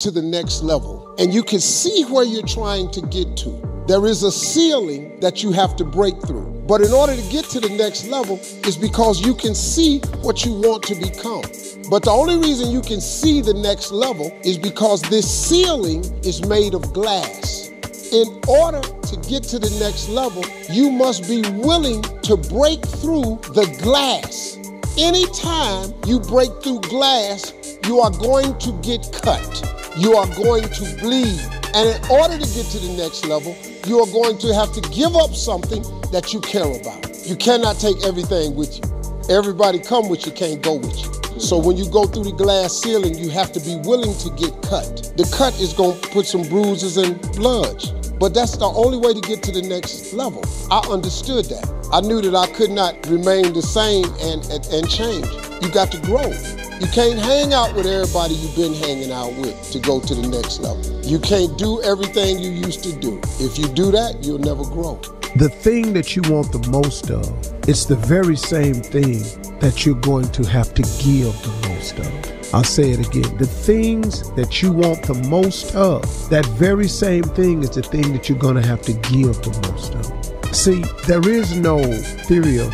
to the next level, and you can see where you're trying to get to. There is a ceiling that you have to break through. But in order to get to the next level is because you can see what you want to become. But the only reason you can see the next level is because this ceiling is made of glass. In order to get to the next level, you must be willing to break through the glass. Anytime you break through glass, you are going to get cut. You are going to bleed. And in order to get to the next level, you are going to have to give up something that you care about. You cannot take everything with you. Everybody come with you can't go with you. So when you go through the glass ceiling, you have to be willing to get cut. The cut is going to put some bruises and blood. But that's the only way to get to the next level. I understood that. I knew that I could not remain the same and change. You got to grow. You can't hang out with everybody you've been hanging out with to go to the next level. You can't do everything you used to do. If you do that, you'll never grow. The thing that you want the most of, it's the very same thing that you're going to have to give the most of. I'll say it again. The things that you want the most of, that very same thing is the thing that you're going to have to give the most of. See, there is no theory of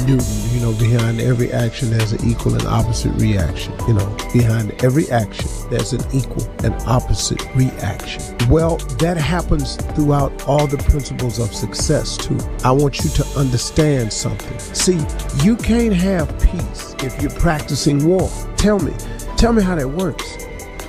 Newton, behind every action there's an equal and opposite reaction. Behind every action there's an equal and opposite reaction. Well, that happens throughout all the principles of success too. I want you to understand something. See, you can't have peace if you're practicing war. Tell me how that works.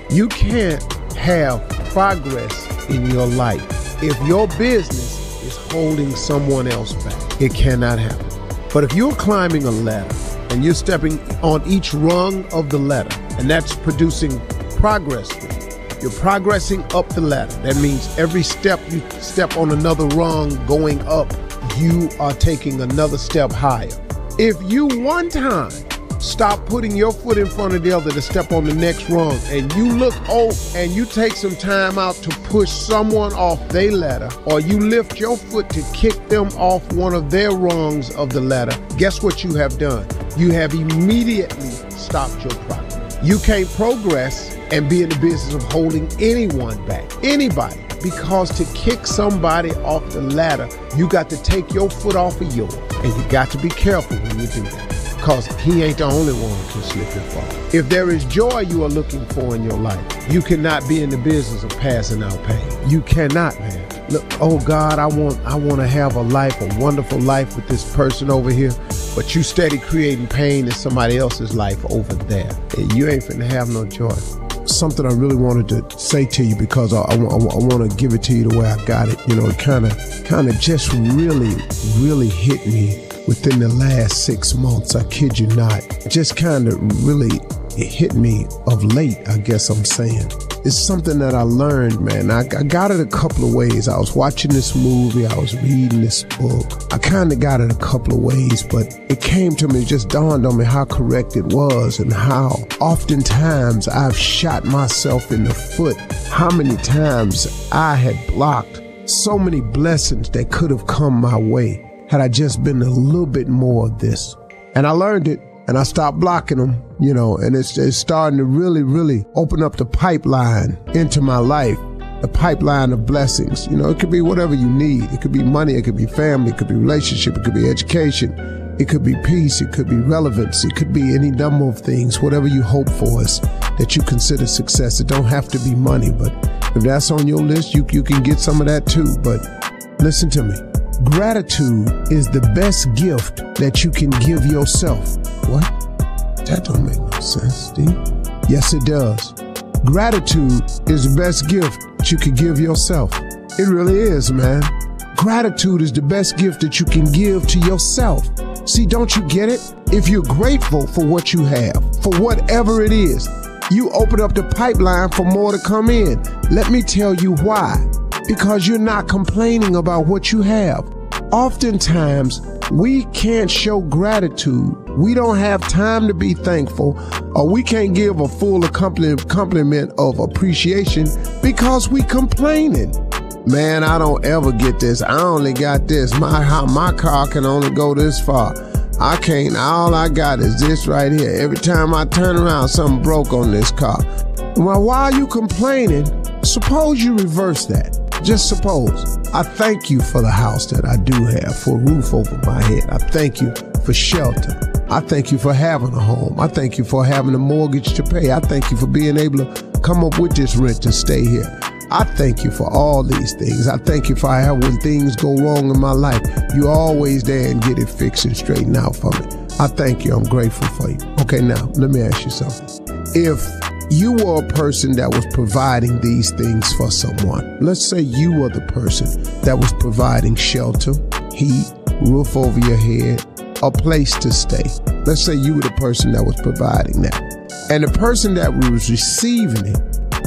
You can't have progress in your life if your business is holding someone else back. It cannot happen. But if you're climbing a ladder and you're stepping on each rung of the ladder, and that's producing progress for you, you're progressing up the ladder. That means every step you step on another rung going up, you are taking another step higher. If you one time stop putting your foot in front of the other to step on the next rung, and you look over and you take some time out to push someone off their ladder, or you lift your foot to kick them off one of their rungs of the ladder, guess what you have done? You have immediately stopped your progress. You can't progress and be in the business of holding anyone back, anybody, because to kick somebody off the ladder, you got to take your foot off of yours, and you got to be careful when you do that. Because he ain't the only one who can slip and fall. If there is joy you are looking for in your life, you cannot be in the business of passing out pain. You cannot, man. Look, oh God, I want to have a life, a wonderful life with this person over here, but you steady creating pain in somebody else's life over there. And you ain't finna have no joy. Something I really wanted to say to you, because I want to give it to you the way I got it. It kind of just really hit me within the last 6 months. I kid you not. Just kind of really hit me of late, I guess I'm saying. It's something that I learned, man. I got it a couple of ways. I was watching this movie. I was reading this book. I kind of got it a couple of ways, but it came to me, it just dawned on me how correct it was, and how oftentimes I've shot myself in the foot. How many times I had blocked so many blessings that could have come my way had I just been a little bit more of this. And I learned it, and I stopped blocking them, and it's starting to really open up the pipeline into my life, the pipeline of blessings. It could be whatever you need. It could be money, it could be family, it could be relationship, it could be education, it could be peace, it could be relevance, it could be any number of things. Whatever you hope for is that you consider success. It don't have to be money, but if that's on your list, you can get some of that too. But listen to me. Gratitude is the best gift that you can give yourself. What? That don't make no sense, Steve. Yes, it does. Gratitude is the best gift that you can give yourself. It really is, man. Gratitude is the best gift that you can give to yourself. See, don't you get it? If you're grateful for what you have, for whatever it is, you open up the pipeline for more to come in. Let me tell you why. Because you're not complaining about what you have. Oftentimes, we can't show gratitude. We don't have time to be thankful, or we can't give a full compliment of appreciation because we complaining. Man, I don't ever get this. I only got this. My car can only go this far. I can't. All I got is this right here. Every time I turn around, something broke on this car. Well, while you complaining, suppose you reverse that. Just suppose. I thank you for the house that I do have, for a roof over my head. I thank you for shelter. I thank you for having a home. I thank you for having a mortgage to pay. I thank you for being able to come up with this rent to stay here. I thank you for all these things. I thank you for how when things go wrong in my life, you're always there and get it fixed and straightened out for me. I thank you. I'm grateful for you. Okay, now, let me ask you something. If you were a person that was providing these things for someone, let's say you were the person that was providing shelter, heat, roof over your head, a place to stay. Let's say you were the person that was providing that. And the person that was receiving it,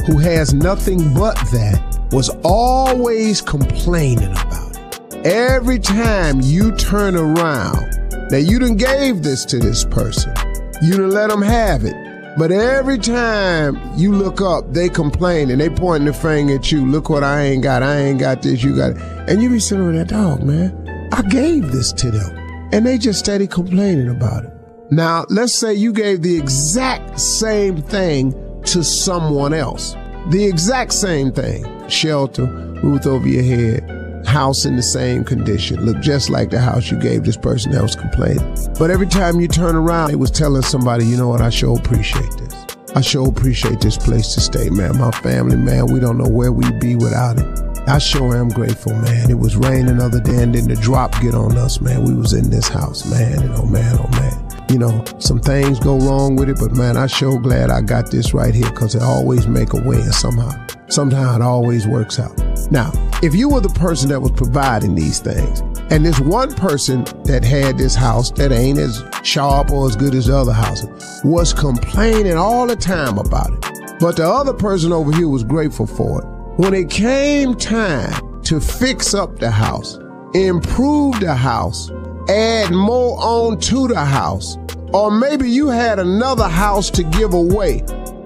who has nothing but that, was always complaining about it. Every time you turn around, now you done gave this to this person, you done let them have it, but every time you look up, they complain and they pointing the finger at you. Look what I ain't got this, you got it. And you be sitting with that, dog, man, I gave this to them. And they just steady complaining about it. Now, let's say you gave the exact same thing to someone else. The exact same thing. Shelter, roof over your head, house in the same condition. Look just like the house you gave this person that was complaining. But every time you turn around, it was telling somebody, you know what, I sure appreciate this. I sure appreciate this place to stay, man. My family, man, we don't know where we'd be without it. I sure am grateful, man. It was raining the other day and then the drop get on us, man. We was in this house, man, and oh man. You know, some things go wrong with it, but man, I sure glad I got this right here because it always make a win somehow. Somehow it always works out. Now, if you were the person that was providing these things, and this one person that had this house that ain't as sharp or as good as the other houses was complaining all the time about it, but the other person over here was grateful for it. When it came time to fix up the house, improve the house, add more on to the house, or maybe you had another house to give away,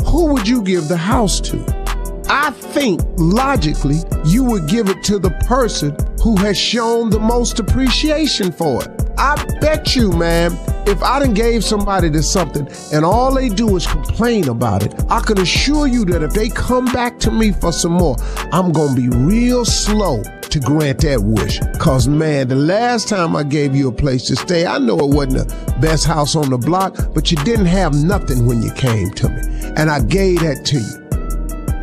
who would you give the house to? I think logically you would give it to the person who has shown the most appreciation for it. I bet you, man, if I done gave somebody to something and all they do is complain about it, I can assure you that if they come back to me for some more, I'm gonna be real slow to grant that wish. Cause man, the last time I gave you a place to stay, I know it wasn't the best house on the block, but you didn't have nothing when you came to me. And I gave that to you.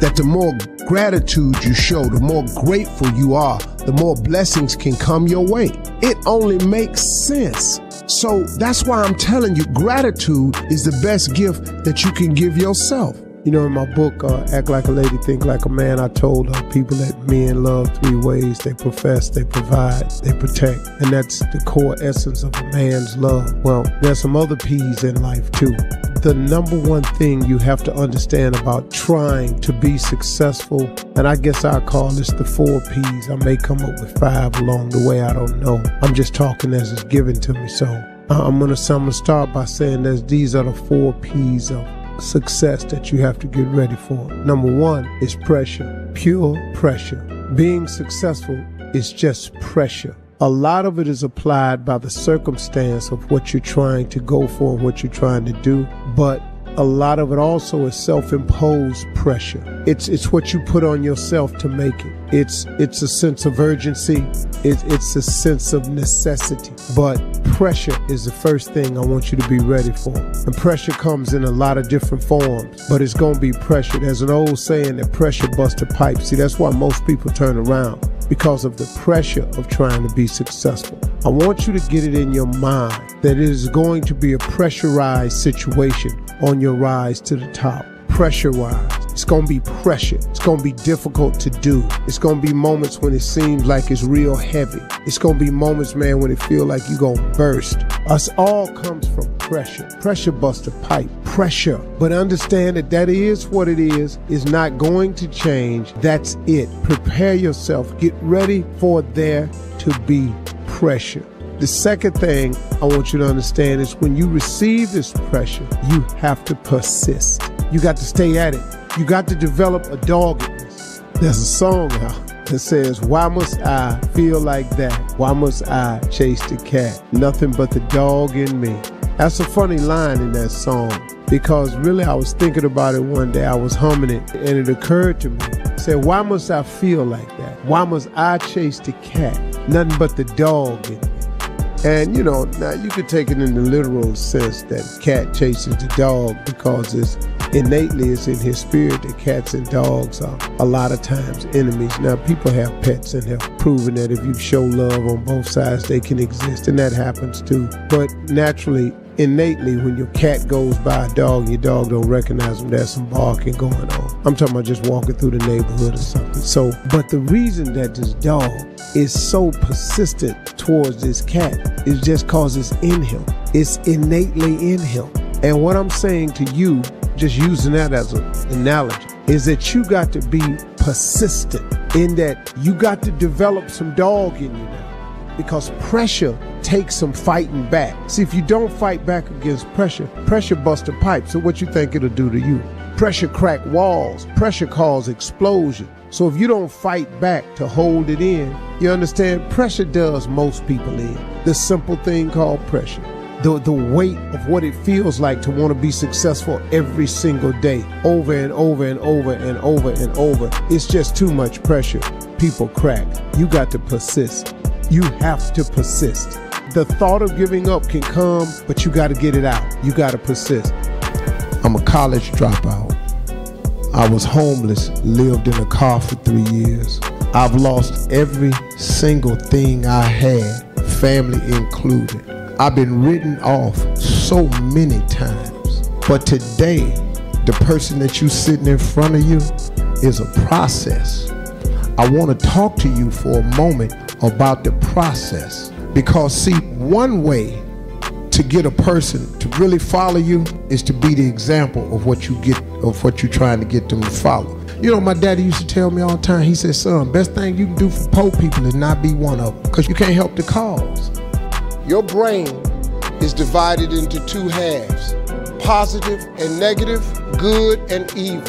That the more gratitude you show, the more grateful you are, the more blessings can come your way. It only makes sense. So that's why I'm telling you, gratitude is the best gift that you can give yourself. You know, in my book, Act Like a Lady, Think Like a Man, I told people that men love 3 ways. They profess, they provide, they protect. And that's the core essence of a man's love. Well, there's some other P's in life too. The number one thing you have to understand about trying to be successful, and I guess I call this the 4 P's. I may come up with 5 along the way, I don't know. I'm just talking as it's given to me. So I'm gonna start by saying that these are the 4 P's of success that you have to get ready for. Number 1 is pressure, pure pressure. Being successful is just pressure. A lot of it is applied by the circumstance of what you're trying to go for and what you're trying to do, but a lot of it also is self-imposed pressure. It's what you put on yourself to make it. It's a sense of urgency. It's a sense of necessity. But pressure is the first thing I want you to be ready for. And pressure comes in a lot of different forms, but it's going to be pressure. There's an old saying that pressure busts a pipe. See, that's why most people turn around, because of the pressure of trying to be successful. I want you to get it in your mind that it is going to be a pressurized situation on your rise to the top. Pressure-wise, it's going to be pressure. It's going to be difficult to do. It's going to be moments when it seems like it's real heavy. It's going to be moments, man, when it feel like you're going to burst. Us all comes from pressure. Pressure busts a pipe. Pressure. But understand that is what it is not going to change. That's it. Prepare yourself. Get ready for there to be pressure. The second thing I want you to understand is when you receive this pressure, you have to persist. You got to stay at it. You got to develop a doggedness. There's a song out that says, why must I feel like that? Why must I chase the cat? Nothing but the dog in me. That's a funny line in that song. because really I was thinking about it one day. I was humming it, and it occurred to me. I said, why must I feel like that? Why must I chase the cat? Nothing but the dog in me. And you know, now you could take it in the literal sense that cat chases the dog because it's innately it's in his spirit that cats and dogs are a lot of times enemies. Now people have pets and have proven that if you show love on both sides they can exist, and that happens too. But naturally, innately, when your cat goes by a dog and your dog don't recognize him, there's some barking going on. I'm talking about just walking through the neighborhood or something. So, but the reason that this dog is so persistent towards this cat is just cause it's in him. It's innately in him. And what I'm saying to you, just using that as an analogy, is that you got to be persistent in that you got to develop some dog in you now, because pressure takes some fighting back. See, if you don't fight back against pressure, pressure busts a pipe. So what you think it'll do to you? Pressure crack walls, pressure cause explosion. So if you don't fight back to hold it in, you understand, pressure does most people in. The simple thing called pressure. The weight of what it feels like to want to be successful every single day, over and over and over and over and over. It's just too much pressure. People crack. You got to persist. You have to persist. The thought of giving up can come, but you got to get it out. You got to persist. I'm a college dropout. I was homeless, lived in a car for 3 years. I've lost every single thing I had, family included. I've been written off so many times. But today, the person that you sitting in front of you is a process. I want to talk to you for a moment about the process. Because see, one way to get a person to really follow you is to be the example of what you're trying to get them to follow. You know, my daddy used to tell me all the time, he said, son, best thing you can do for poor people is not be one of them, because you can't help the cause. Your brain is divided into two halves, positive and negative, good and evil.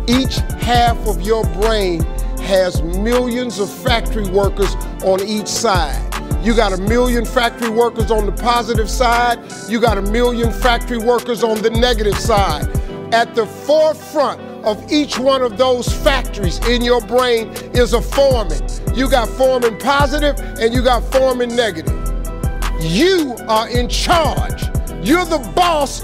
Each half of your brain has millions of factory workers on each side. You got 1 million factory workers on the positive side, you got 1 million factory workers on the negative side. At the forefront of each one of those factories in your brain is a foreman. You got foreman positive and you got foreman negative. You are in charge. You're the boss